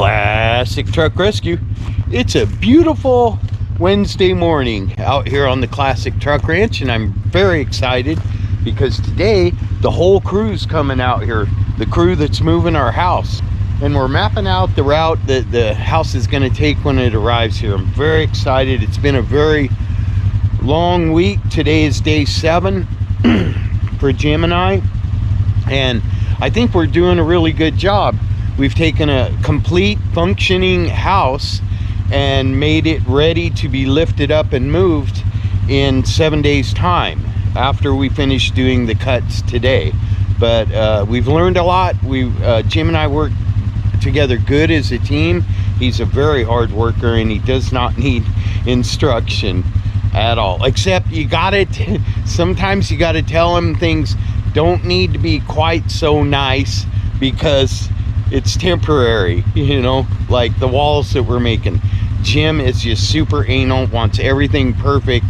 Classic Truck Rescue. It's a beautiful Wednesday morning out here on the Classic Truck Ranch, and I'm very excited because today the whole crew's coming out here, the crew that's moving our house, and we're mapping out the route that the house is going to take when it arrives here. I'm very excited. It's been a very long week. Today is day 7 for Jim and I think we're doing a really good job. We've taken a complete functioning house and made it ready to be lifted up and moved in 7 days time after we finish doing the cuts today. But we've learned a lot. Jim and I work together good as a team. He's a very hard worker and he does not need instruction at all, except sometimes you gotta tell him things don't need to be quite so nice because it's temporary, you know, like the walls that we're making. Jim is just super anal, wants everything perfect,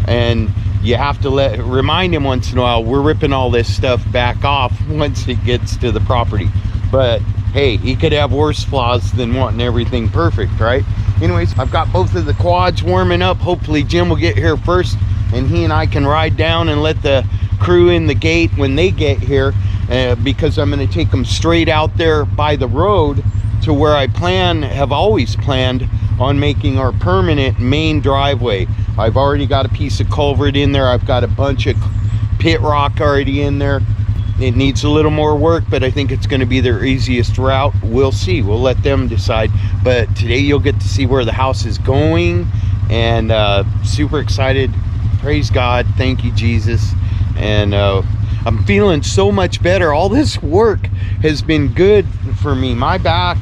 and you have to remind him once in a while, we're ripping all this stuff back off once it gets to the property. But hey, he could have worse flaws than wanting everything perfect, right? Anyways, I've got both of the quads warming up. Hopefully Jim will get here first and he and I can ride down and let the crew in the gate when they get here, because I'm going to take them straight out there by the road to where I have always planned on making our permanent main driveway. I've already got a piece of culvert in there. I've got a bunch of pit rock already in there. It needs a little more work, but I think it's going to be their easiest route. We'll see. We'll let them decide. But today you'll get to see where the house is going, and super excited. Praise God. Thank you, Jesus. And I'm feeling so much better. All this work has been good for me. My back,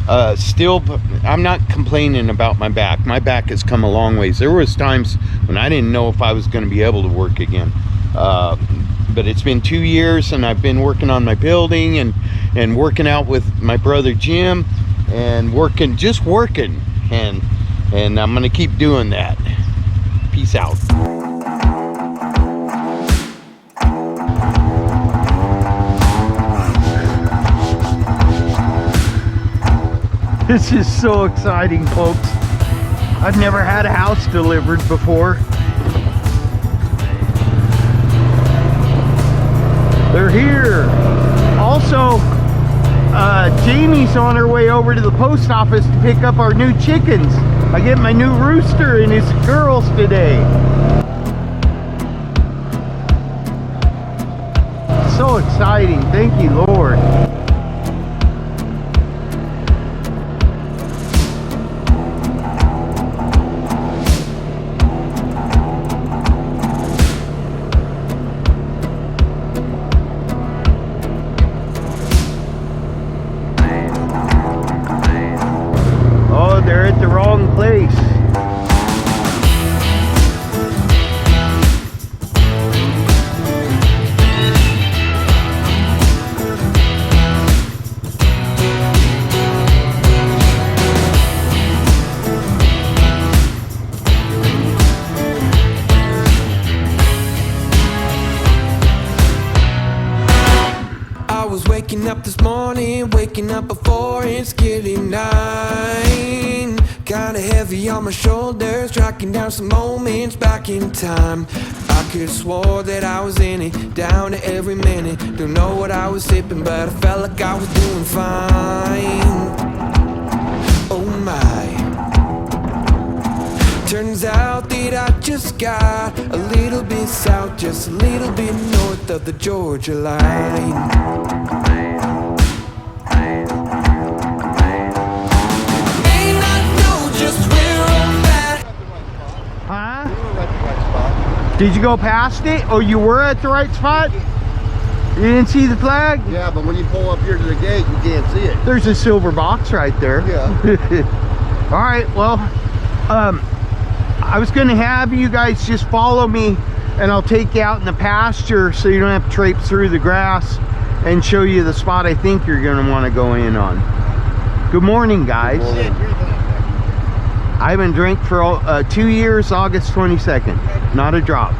I'm not complaining about my back. My back has come a long ways. There was times when I didn't know if I was going to be able to work again. But it's been 2 years and I've been working on my building and working out with my brother Jim and just working. And I'm going to keep doing that. Peace out. This is so exciting, folks. I've never had a house delivered before. They're here. Also, Jamie's on her way over to the post office to pick up our new chickens. I get my new rooster and his girls today. So exciting. Thank you, Lord. They're at the wrong place. I was waking up this morning, waking up before it's getting 9. Kinda heavy on my shoulders, tracking down some moments back in time. I could've swore that I was in it, down to every minute. Don't know what I was sipping, but I felt like I was doing fine. Oh my. Turns out that I just got a little bit south, just a little bit north of the Georgia line. Did you go past it? Oh, you were at the right spot? You didn't see the flag? Yeah, but when you pull up here to the gate, you can't see it. There's a silver box right there. Yeah. All right, well, I was going to have you guys just follow me and I'll take you out in the pasture so you don't have to traipse through the grass and show you the spot I think you're going to want to go in on. Good morning, guys. Good morning. I haven't drank for 2 years, August 22nd. Not a drop.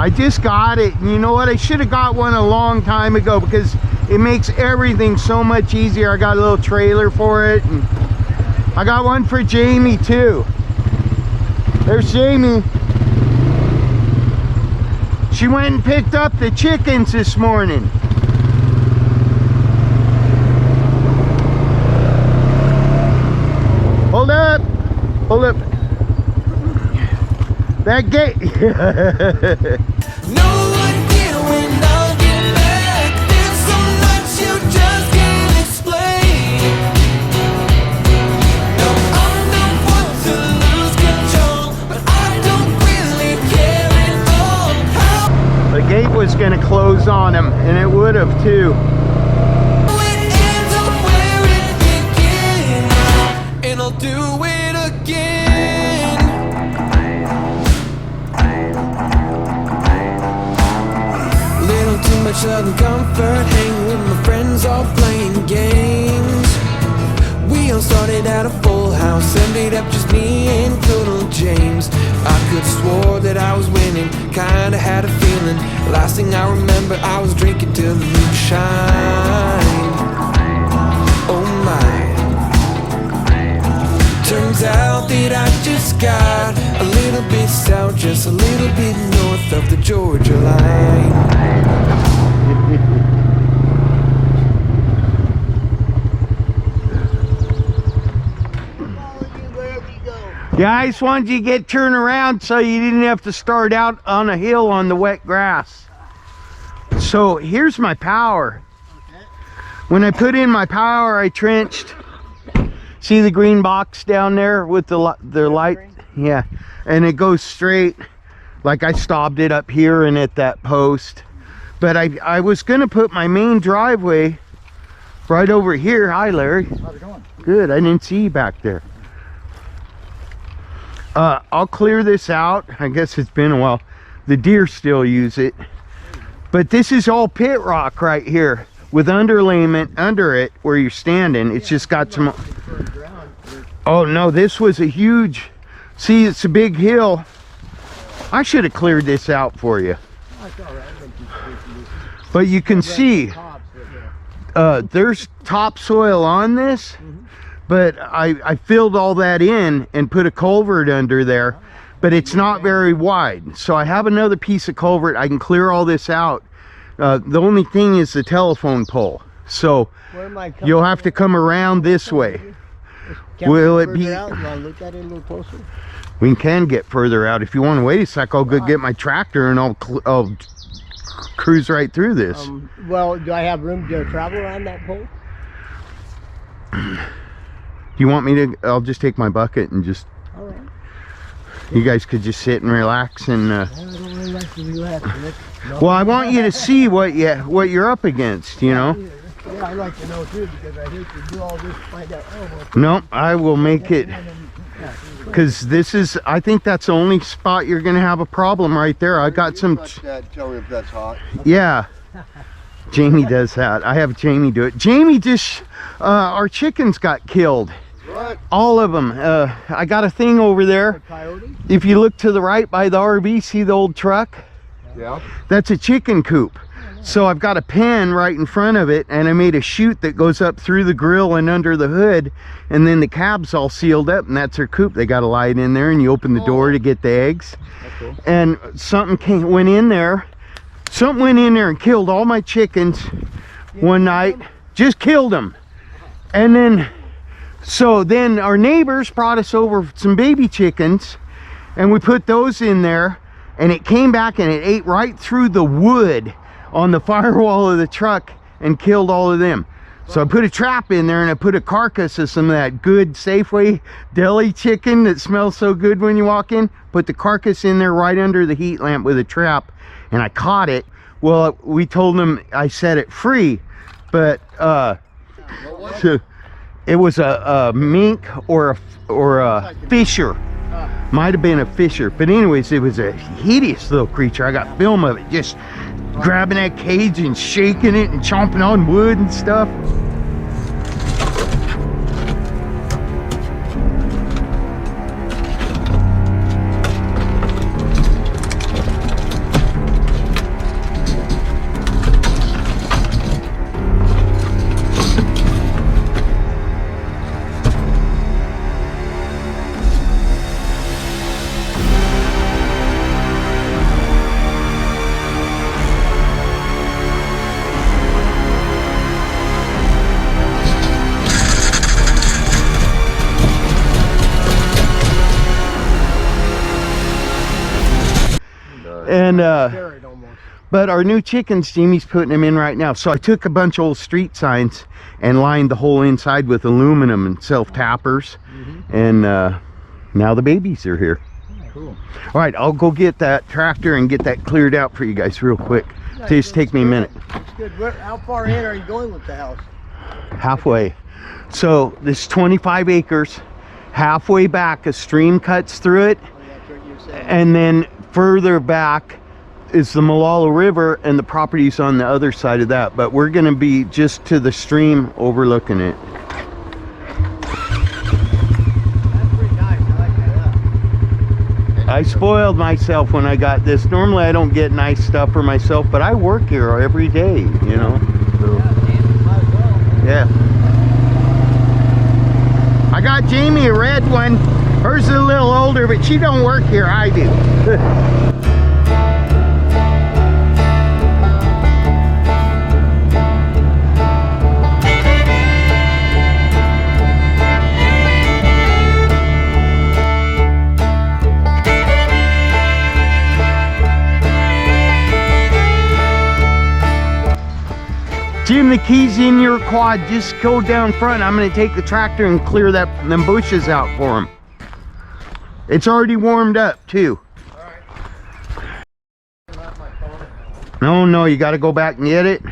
I just got it. And you know what? I should have got one a long time ago because it makes everything so much easier. I got a little trailer for it. And I got one for Jamie too. There's Jamie. She went and picked up the chickens this morning. Hold up. Hold up. That gate. No idea when I'll get back. There's so much you just can't explain. No, I'm not one to lose control, but I don't really care at all. How The gate was going to close on him, and it would have too. it ends up where it begins, and I'll do it again. Little too much southern comfort, hanging with my friends, all playing games. We all started at a full house, ended up just me and good old James. I could have swore that I was winning, kinda had a feeling. Last thing I remember, I was drinking till the moonshine. Oh my. Turns out that I just got a little bit south, just a little bit north of the Georgia line. Yeah, I just wanted you to get turned around so you didn't have to start out on a hill on the wet grass. So here's my power. When I put in my power, I trenched. See the green box down there with the light? Yeah, and it goes straight. Like I stopped it up here and at that post. But I was gonna put my main driveway right over here. Hi, Larry. How's it going? Good, I didn't see you back there. I'll clear this out. I guess it's been a while. The deer still use it. But this is all pit rock right here with underlayment under it where you're standing. It's just got some... Oh no, this was a huge... See, it's a big hill. I should have cleared this out for you. But you can see there's topsoil on this. But I filled all that in and put a culvert under there, but it's not very wide. So I have another piece of culvert. I can clear all this out. The only thing is the telephone pole. So you'll have to come around this way. Will it be? You want to look at it a little closer? We can get further out. If you want to wait a sec, I'll go get my tractor and I'll cruise right through this. Well, do I have room to travel around that pole? Do you want me to? I'll just take my bucket and just... All right. You guys could just sit and relax and... I don't really like to relax. Well, I want you to see what you're up against, you know? Yeah, I like to know too, because I hate to do all this, find out, oh, No, well, I will make it... Because this is... I think that's the only spot you're going to have a problem right there. I got some... Tell me if that's hot. Yeah. Jamie does that. I have Jamie do it. Jamie just... our chickens got killed. What? All of them. I got a thing over there. Coyote? If you look to the right by the RV, see the old truck? Yeah. That's a chicken coop. So I've got a pen right in front of it, and I made a chute that goes up through the grill and under the hood, and then the cab's all sealed up, and that's their coop. They got a light in there, and you open the door to get the eggs. That's cool. And something went in there. Something went in there and killed all my chickens one night. Just killed them. And then, so then our neighbors brought us over some baby chickens, and we put those in there, and it came back and it ate right through the wood on the firewall of the truck and killed all of them. So I put a trap in there, and I put a carcass of some of that good Safeway deli chicken that smells so good when you walk in. Put the carcass in there right under the heat lamp with a trap, and I caught it. Well, we told them I set it free, but so it was a mink or a fisher. Might have been a fisher, but anyways, it was a hideous little creature. I got film of it just grabbing that cage and shaking it and chomping on wood and stuff. And Carrot almost. but our new chickens, Jimmy's putting them in right now. So I took a bunch of old street signs and lined the whole inside with aluminum and self-tappers. And now the babies are here. Cool. All right, I'll go get that tractor and get that cleared out for you guys real quick. Just take me a minute. That's good. How far in are you going with the house? Halfway. So this 25 acres. Halfway back, a stream cuts through it. Oh, yeah, that's what you're saying. And then further back is the Malala River, and the property's on the other side of that. But we're going to be just to the stream overlooking it. That's pretty nice. I like that. I spoiled myself when I got this. Normally I don't get nice stuff for myself, but I work here every day, you know. So, Might as well. yeah. I got Jamie a red one. Hers is a little older, but she don't work here. I do. Jim, the key's in your quad. Just go down front. I'm going to take the tractor and clear them bushes out for him. It's already warmed up too. No, you got to go back and get it.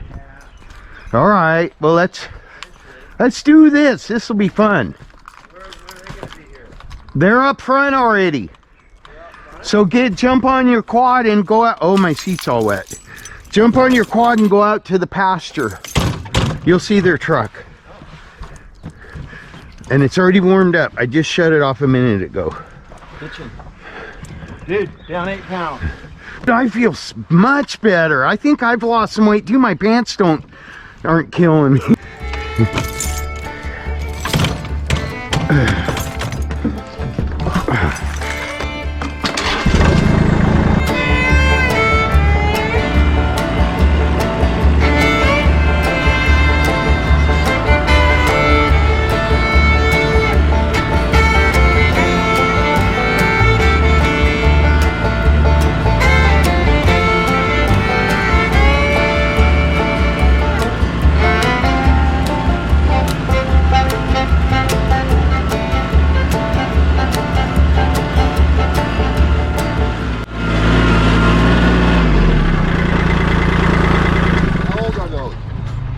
All right. Well, let's do this. This will be fun. Where are they going to be here? They're up front already. So jump on your quad and go out. Oh, my seat's all wet. Jump on your quad and go out to the pasture. You'll see their truck. And it's already warmed up. I just shut it off a minute ago. Kitchen. Dude, down 8 pounds. I feel much better. I think I've lost some weight too. My pants aren't killing me.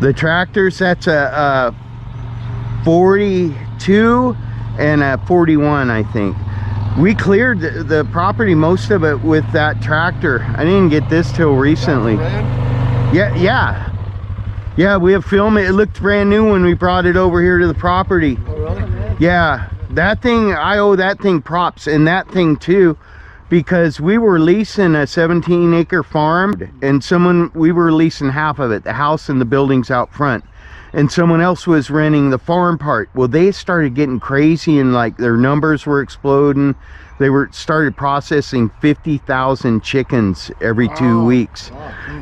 The tractors, that's a 42 and a 41, I think. We cleared the property, most of it, with that tractor. I didn't get this till recently. Yeah, we have film. It looked brand new when we brought it over here to the property. Oh, really? Yeah, that thing, I owe that thing props, and that thing too, because we were leasing a 17-acre farm, and we were leasing half of it, the house and the buildings out front, and someone else was renting the farm part. Well, they started getting crazy, and like their numbers were exploding. They started processing 50,000 chickens every 2 weeks.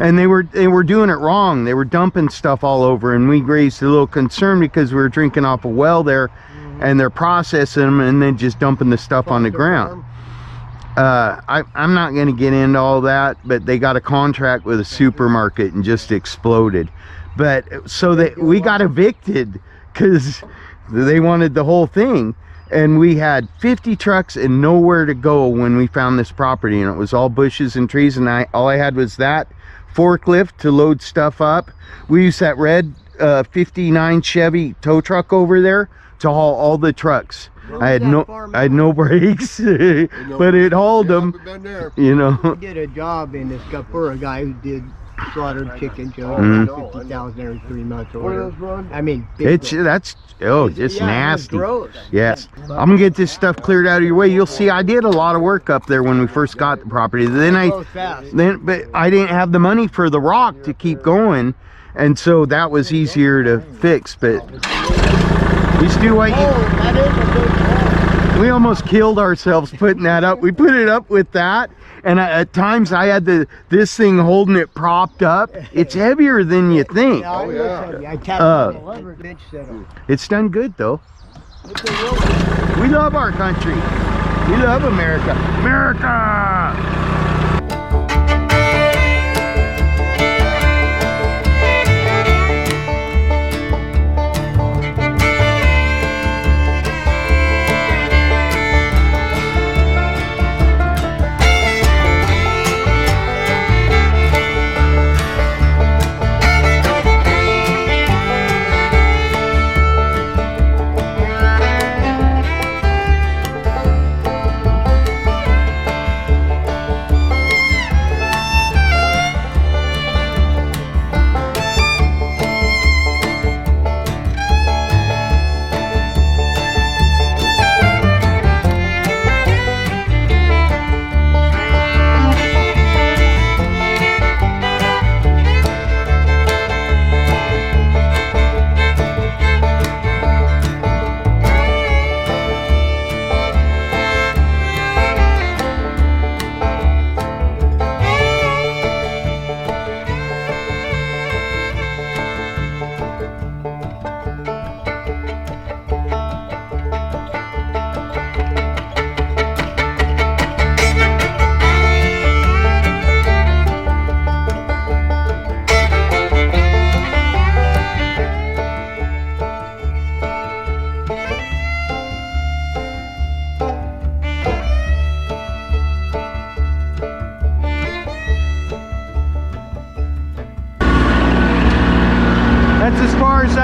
And they were doing it wrong. They were dumping stuff all over, and we raised a little concern because we were drinking off a well there, and they're processing them and then just dumping the stuff on the ground. I'm not going to get into all that, but they got a contract with a supermarket and just exploded. But so that we got evicted because they wanted the whole thing, and we had 50 trucks and nowhere to go when we found this property, and it was all bushes and trees, and all I had was that forklift to load stuff up. We used that red 59 Chevy tow truck over there to haul all the trucks. I had no brakes, but it hauled them. You know. We did a job in this for a guy who did slaughtered chickens, 50,000 every 3 months or whatever. I mean, just nasty. Gross. Yes, I'm gonna get this stuff cleared out of your way. You'll see, I did a lot of work up there when we first got the property. But I didn't have the money for the rock to keep going, and so that was easier to fix. But just do what we almost killed ourselves putting that up. We put it up with that, and at times I had this thing holding it propped up. It's heavier than you think. It's done good though. We love our country. We love America. America!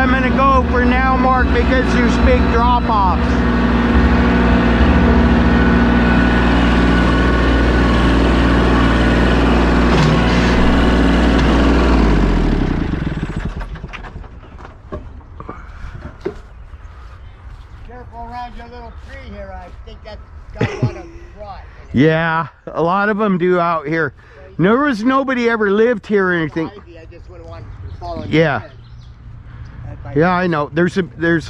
I'm gonna go for now, Mark, because there's big drop-offs. Careful around your little tree here. I think that's got a lot of rot in it. Yeah, a lot of them do out here. There was nobody ever lived here or anything. I just wouldn't want to fall on Yeah. your head. Yeah, I know. There's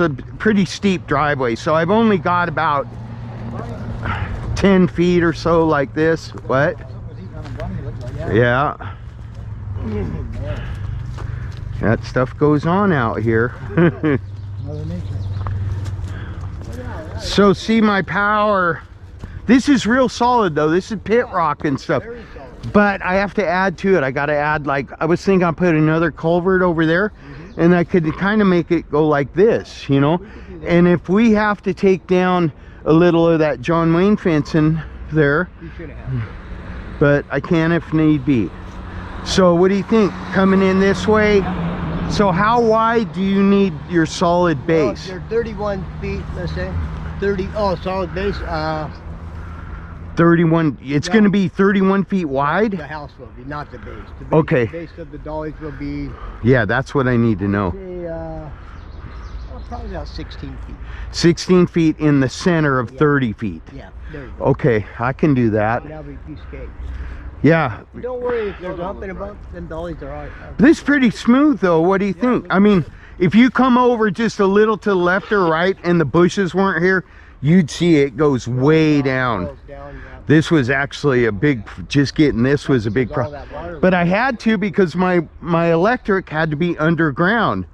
a pretty steep driveway, so I've only got about 10 feet or so like this. What? Yeah. That stuff goes on out here. So see my power. This is real solid though. This is pit rock and stuff. Very solid. But I have to add to it. I got to add, like, I was thinking I'll put another culvert over there, and I could kind of make it go like this, you know. And if we have to take down a little of that John Wayne fencing there, You should have. but I can if need be. So what do you think? Coming in this way? So how wide do you need your solid Well, base? if you're 31 feet, let's say. 30, solid base. 31, it's Yeah. going to be 31 feet wide? The house will be, not the base. The base, Okay. The base of the dollies will be, Yeah, that's what I need to know. say, probably about 16 feet. 16 feet in the center of 30 feet. Yeah, there you go. Okay, I can do that. That'll be a piece of cake. Yeah, Don't worry if there's a hump and a bump, them dollies are all right. this is pretty smooth though. What do you think? I mean, if you come over just a little to the left or right and the bushes weren't here, you'd see it goes way down. Goes down, yeah. This was actually a big, just getting this was a big All problem. that water- But I had to because my electric had to be underground.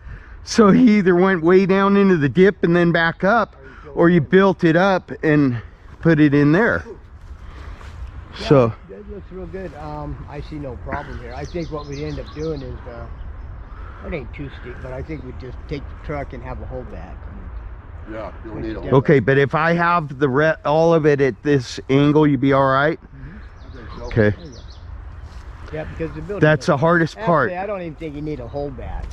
So he either went way down into the dip and then back up, or you built it up and put it in there. Yeah, So it looks real good. I see no problem here. I think what we'd end up doing is, it ain't too steep, but I think we'd just take the truck and have a holdback. Yeah, you'll need a Yeah. okay, but if I have the all of it at this angle, you'd be all right? Okay, Yeah, because the building. that's the hardest part. Actually, I don't even think you need a holdback.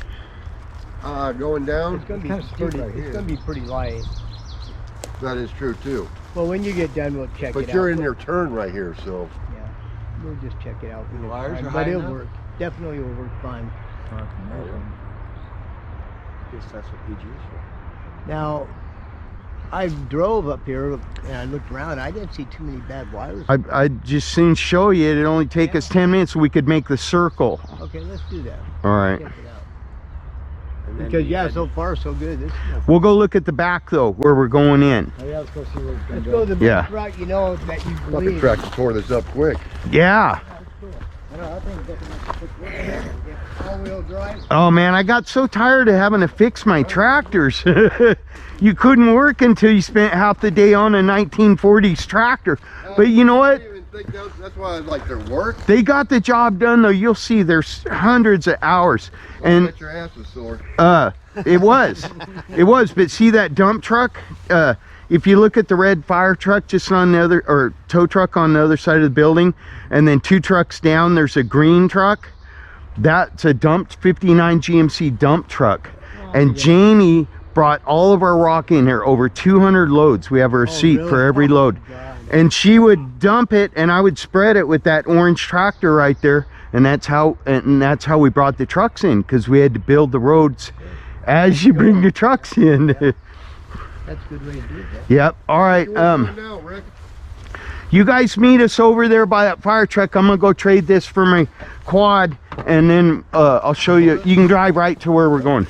Going down, It's gonna be pretty. It's gonna be pretty light. that is true too. Well, when you get done, we'll check it out. But you're in your turn right here, so. Yeah, we'll just check it out. when it's Wires time, are but high it'll enough? work. Definitely will work fine. Guess that's what PG is for. Now, I drove up here and I looked around. I didn't see too many bad wires. I just soon show you. It'd only take us 10 minutes so we could make the circle. Okay, let's do that. All right. Check it out. Because yeah, so far so good. This, We'll go look at the back though, where we're going in. oh, yeah, let's go see where it's gonna go. Let's go to the Yeah. route you know that you Fucking believe. tractor tore this up quick. Yeah. I think definitely all-wheel drive. Oh man, I got so tired of having to fix my tractors. You couldn't work until you spent half the day on a 1940s tractor. But you know I what? didn't even think that's why I like their work. They got the job done though. You'll see there's hundreds of hours. I And bet your ass was sore. it was, but see that dump truck? If you look at the red fire truck just on the other, or tow truck on the other side of the building, and then 2 trucks down, there's a green truck. That's a dumped 59 GMC dump truck. And Jamie brought all of our rock in here, over 200 loads. We have a receipt really? for every load. God. And she would dump it and I would spread it with that orange tractor right there. And that's how we brought the trucks in, because we had to build the roads as you bring the trucks in. That's a good way to do it. Yep. All right. What's going now, Rick? You guys meet us over there by that fire truck. I'm gonna go trade this for my quad, and then I'll show you. You can drive right to where we're going.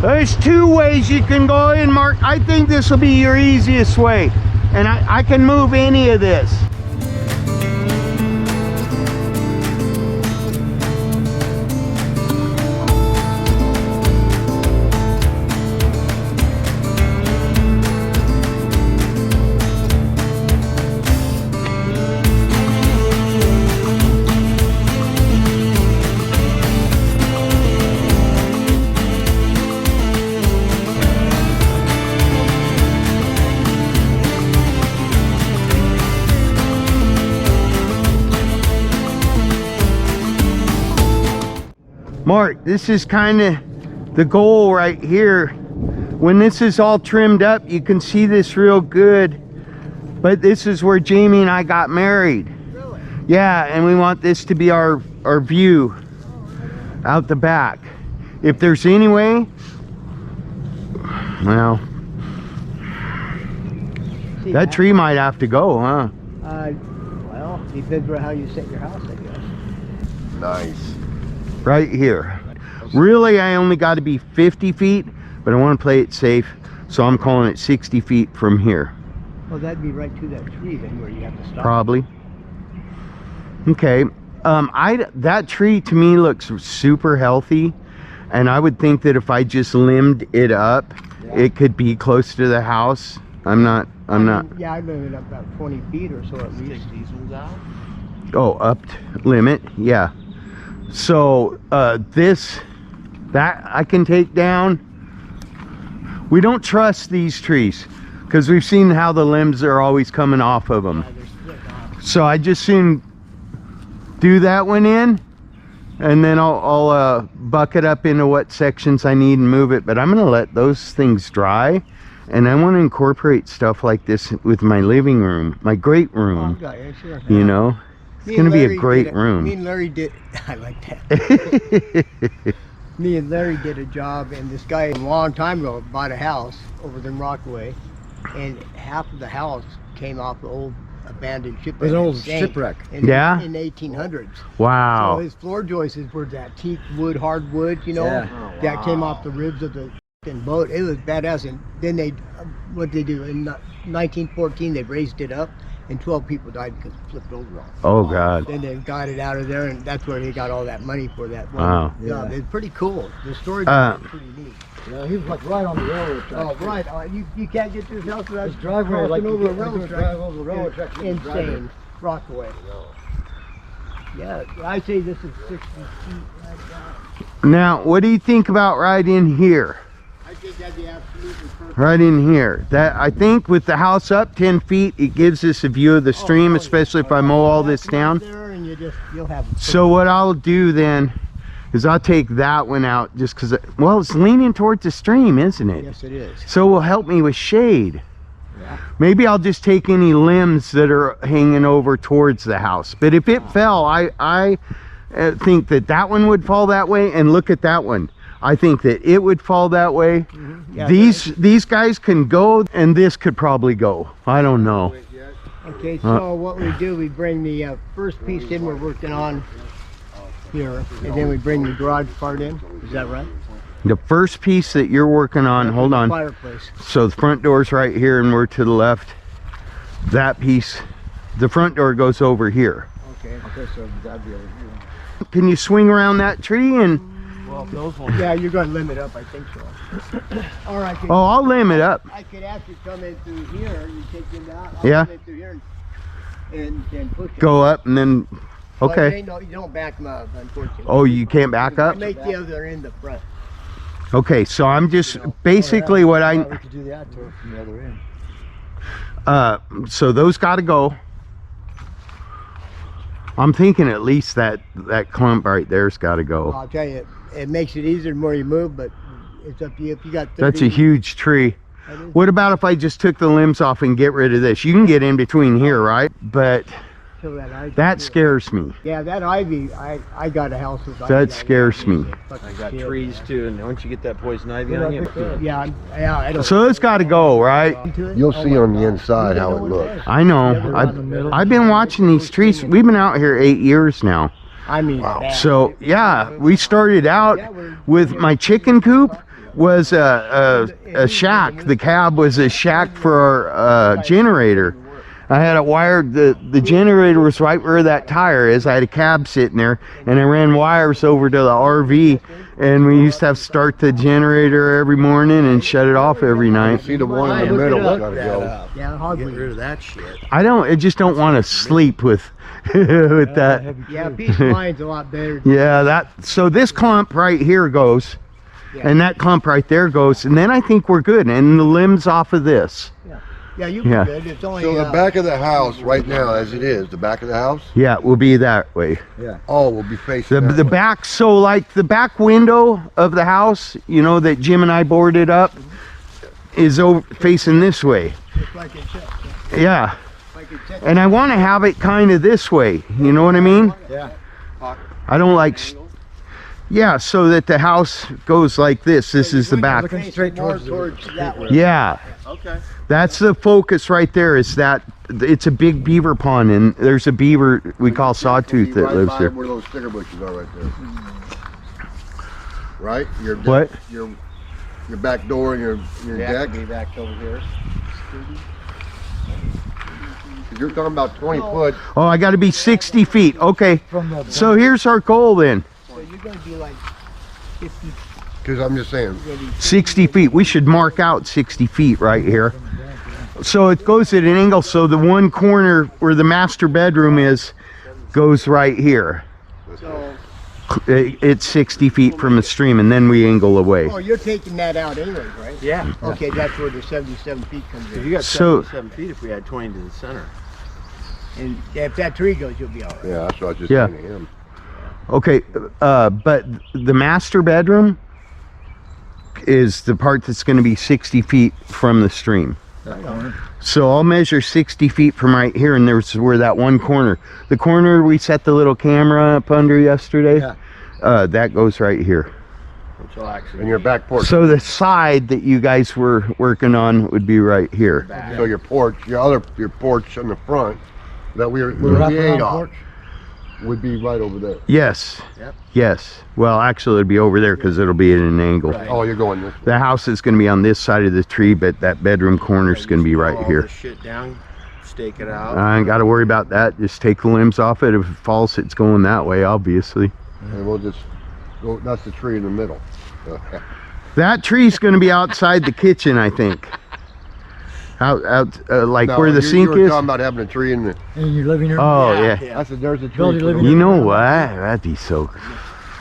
There's two ways you can go in, Mark. I think this will be your easiest way. And I can move any of this. Mark, this is kind of the goal right here. When this is all trimmed up, you can see this real good. But this is where Jamie and I got married. Really? Yeah, and we want this to be our view out the back. If there's any way, well, See, that tree might have to go, huh? Well, depends on how you set your house, I guess. Nice. Right here. Really, I only got to be 50 feet, but I want to play it safe, so I'm calling it 60 feet from here. Well, that'd be right to that tree then where you have to stop. Probably. Okay. That tree to me looks super healthy, and I would think that if I just limbed it up, it could be close to the house. I'm not. Yeah, I live it up about 20 feet or so at least. Take these ones out. Oh, upped limit. Yeah. So that I can take down. We don't trust these trees because we've seen how the limbs are always coming off of them. Yeah, they're split off. So I just soon do that one in, and then I'll bucket up into what sections I need and move it. But I'm gonna let those things dry, and I want to incorporate stuff like this with my living room, my great room. Oh, yeah, sure. You know, it's gonna be a great room. Me and Larry did. I like that. Me and Larry did a job, and this guy a long time ago bought a house over in Rockaway, and half of the house came off the old abandoned shipwreck. It was an old and sank shipwreck. Yeah? In the 1800s. Wow. So his floor joists were that teak wood, hardwood, you know, Yeah. that came off the ribs of the boat. It was badass. And then what they do in 1914, they raised it up, and 12 people died because it flipped over on them. Oh God. Then they got it out of there, and that's where they got all that money for that one Wow. job. It's pretty cool. The storage is pretty neat. Yeah, he was like right on the railroad Oh, track. right. You can't get to his house without His driveway, crossing like over you a get- railroad you track. drive over the railroad track, you can drive Insane. Rockaway. Yeah, I say this is 60 feet like that. Now, what do you think about right in here? I think that'd be absolutely perfect. Right in here. That I think with the house up 10 feet, it gives us a view of the stream, yeah. especially if I mow all this down. There and you'll have. So what I'll do then is I'll take that one out just because, well, it's leaning towards the stream, isn't it? Yes, it is. So it will help me with shade. Yeah. Maybe I'll just take any limbs that are hanging over towards the house. But if it fell, I think that one would fall that way, and look at that one. I think that it would fall that way. Yeah, These guys can go, and this could probably go. I don't know. Okay, so what we do, we bring the first piece in we're working on here, and then we bring the garage part in. Is that right? The first piece that you're working on, hold on. Fireplace. So the front door's right here, and we're to the left. That piece, the front door goes over here. Okay. Okay, so that'd be over here. Can you swing around that tree and? Well, those ones. Yeah, you're going to limit up, I think so. All right. Oh, I'll limb it up. I could actually come in through here. You take them out. I'll Yeah. come in through here and push it. Go up and then. But Okay. no, you don't back them up, unfortunately. Oh, you can't back up? Make the other end the front. Okay, so I'm just basically what We I. could do that to it from the other end. So those got to go. I'm thinking at least that clump right there's got to go. I'll tell you, it makes it easier the more you move, but it's up to you. If you got 30, That's a huge tree. that is- What about if I just took the limbs off and get rid of this? You can get in between here, right? But so that ivy that too. scares me. Yeah, that ivy. I got a house with ivy. That scares me. I got trees too, and once you get that poison ivy Yeah, on you, yeah, I don't. So it's got to go, right? You'll see on the inside how it looks. I know. I've been watching these trees. We've been out here 8 years now. I mean, bad. So yeah, we started out with my chicken coop. was a shack. The cab was a shack for our generator. I had it wired, the generator was right where that tire is. I had a cab sitting there, and I ran wires over to the RV, and we used to have to start the generator every morning and shut it off every night. See the one in the middle, gotta go. Yeah, Get rid of that shit. I just don't want to sleep with with that. Yeah, peace of mind's a lot better. Yeah, so this clump right here goes, and that clump right there goes, and then I think we're good. And the limbs off of this. Yeah, you can good. It's only So the back of the house right now, as it is, the back of the house, Yeah, it will be that way. all will be facing The back, so like the back window of the house, you know, that Jim and I boarded up, is over facing this way. Just like it said. Yeah, Like it said. and I want to have it kind of this way. You know what I mean? Yeah. I don't like. Yeah, so that the house goes like this. This is the back. Looking straight More towards that way. Yeah. Okay. That's the focus right there, is that it's a big beaver pond, and there's a beaver we call Sawtooth that lives by there. where those sticker bushes are right there. Right? Your What? Your back door and your deck. Be back over here. You're talking about 20 foot. Oh, I got to be 60 feet. Okay. from the. So here's our goal then. So you're going to be like 50, Because I'm just saying. 60 feet. We should mark out 60 feet right here. So it goes at an angle. So the one corner where the master bedroom is goes right here. So, It's 60 feet from the stream, and then we angle away. oh, you're taking that out anyways, right? Yeah. Okay, that's where the 77 feet comes You in. got So- 77 feet if we had 20 to the center. And if that tree goes, you'll be all right. Yeah, that's what I was just Yeah. saying to him. Okay, but the master bedroom is the part that's going to be 60 feet from the stream. So I'll measure 60 feet from right here, and there's where that one corner, the corner we set the little camera up under yesterday, that goes right here. Which will actually And your back porch. So the side that you guys were working on would be right here. So your porch, your porch in the front that we ate Wraparound off porch. would be right over there. Yes. Yep. Yes. Well, actually, it'll be over there because it'll be at an angle. Right. Oh, you're going this way. The house is going to be on this side of the tree, but that bedroom corner is going to be right all here. this shit down, stake it out. I ain't got to worry about that. Just take the limbs off it. If it falls, it's going that way, obviously. And we'll just go, that's the tree in the middle. That tree's going to be outside the kitchen, I think. Like No, where the you sink were is. talking about having a tree in the, In your living room. Oh, yeah. I said, there's a tree. Build your for living the- You know what? That'd be so.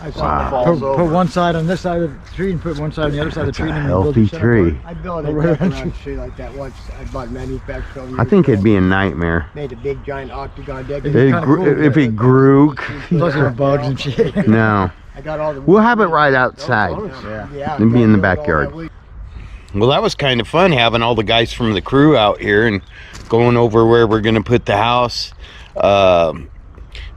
I Wow. Falls Put over. one side on this side of the tree and put one side on the other side of That's the tree. a and then build healthy your center tree. part. I built a Right deck around around you. a tree like that once. I bought manufactured. I think it'd be a nightmare. Made a big giant octagon deck. It'd be kinda cool, If it grew, Plus your bugs and shit. no. I got all the. We'll have it right outside. Yeah. It'd be in the I built all backyard. that week. Well, that was kind of fun having all the guys from the crew out here and going over where we're going to put the house.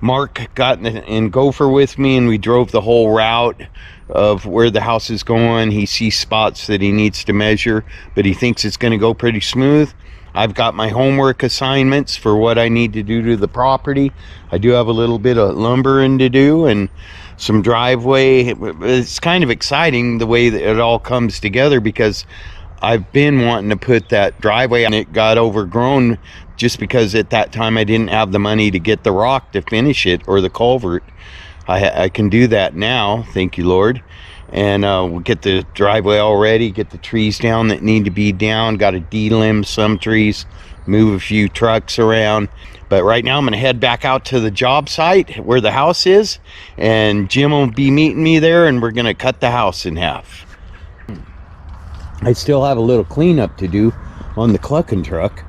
Mark got in Gopher with me, and we drove the whole route of where the house is going. He sees spots that he needs to measure, but he thinks it's going to go pretty smooth. I've got my homework assignments for what I need to do to the property. I do have a little bit of lumbering to do and some driveway. It's kind of exciting the way that it all comes together, because I've been wanting to put that driveway, and it got overgrown just because at that time I didn't have the money to get the rock to finish it, or the culvert. I can do that now, thank you Lord, and we'll get the driveway all ready, get the trees down that need to be down, got to delimb some trees, move a few trucks around. But right now I'm going to head back out to the job site where the house is, and Jim will be meeting me there, and we're going to cut the house in half. I still have a little cleanup to do on the clucking truck,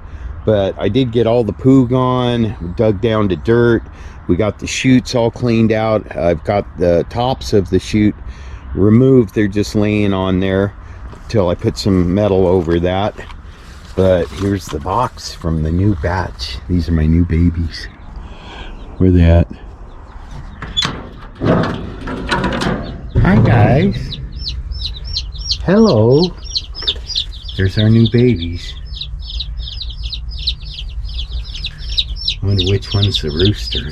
but I did get all the poo gone, dug down to dirt. We got the chutes all cleaned out. I've got the tops of the chute removed. They're just laying on there till I put some metal over that. But here's the box from the new batch. These are my new babies. Where they at? Hi guys. Hello. There's our new babies. I wonder which one's the rooster.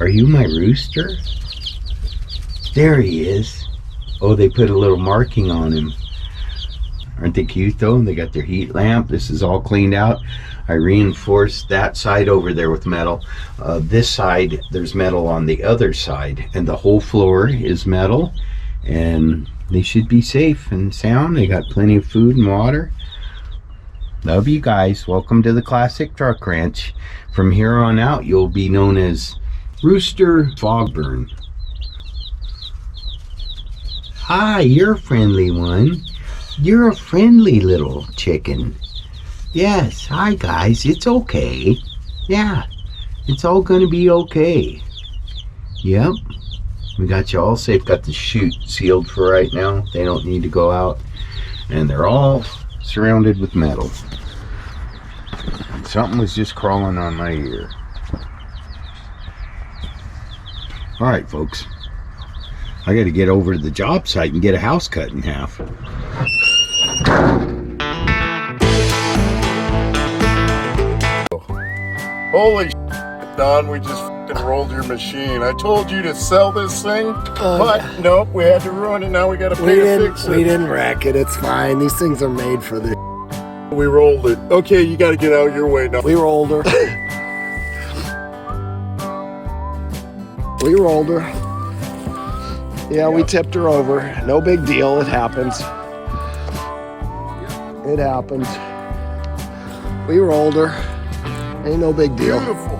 Are you my rooster? There he is. Oh, they put a little marking on him. Aren't they cute though? They got their heat lamp. This is all cleaned out. I reinforced that side over there with metal. This side, there's metal on the other side, and the whole floor is metal, and they should be safe and sound. They got plenty of food and water. Love you guys. Welcome to the Classic Truck Ranch. From here on out, you'll be known as Rooster Fogburn. Hi, you're a friendly one. You're a friendly little chicken. Yes, hi guys, it's okay. Yeah, it's all gonna be okay. Yep, we got you all safe. Got the chute sealed for right now. They don't need to go out. And they're all surrounded with metal. And something was just crawling on my ear. All right, folks. I gotta get over to the job site and get a house cut in half. Holy Don, we just f***ing rolled your machine. I told you to sell this thing, but nope, we had to ruin it. Now we gotta pay to fix it. We didn't wreck it. It's fine. These things are made for this. We rolled it. Okay, you gotta get out of your way now. We rolled her. We rolled her. Yeah, we tipped her over. No big deal. It happens. It happens. We rolled her. Ain't no big deal. Beautiful.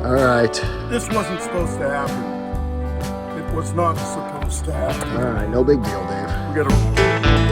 All right. This wasn't supposed to happen. It was not supposed to happen. All right. No big deal, Dave. We gotta...